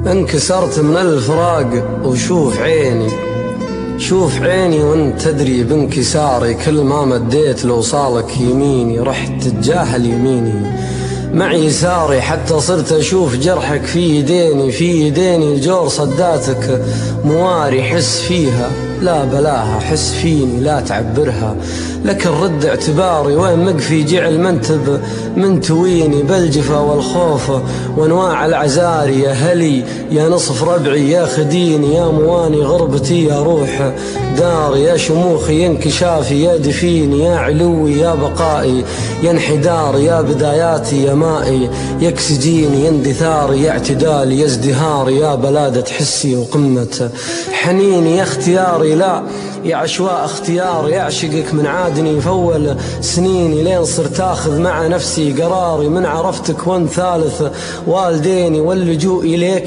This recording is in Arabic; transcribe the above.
انكسرت من الفراق وشوف عيني، شوف عيني وانت تدري بانكساري، كل ما مديت لو صالك يميني رحت تتجاهل يميني مع يساري، حتى صرت اشوف جرحك في يديني، في يديني الجور صداتك مواري، حس فيها لا بلاها، حس فيني لا تعبرها، لكن رد اعتباري وين مقفي جعل منتب من تويني، بالجفا والخوف وانواع العزاري، يا هلي يا نصف ربعي يا خديني، يا مواني غربتي يا روح داري، يا شموخي يا انكشافي يا دفيني، يا علوي يا بقائي يا انحداري، يا بداياتي يا مائي يا اكسجيني، يا اندثاري يا اعتدالي يا ازدهاري، يا بلادة حسي وقمة حنيني، يا اختياري لا يا عشواء اختياري، اعشقك من عادني فول سنيني، لين صرت اخذ مع نفسي قراري، من عرفتك وان ثالث والديني واللجوء اليك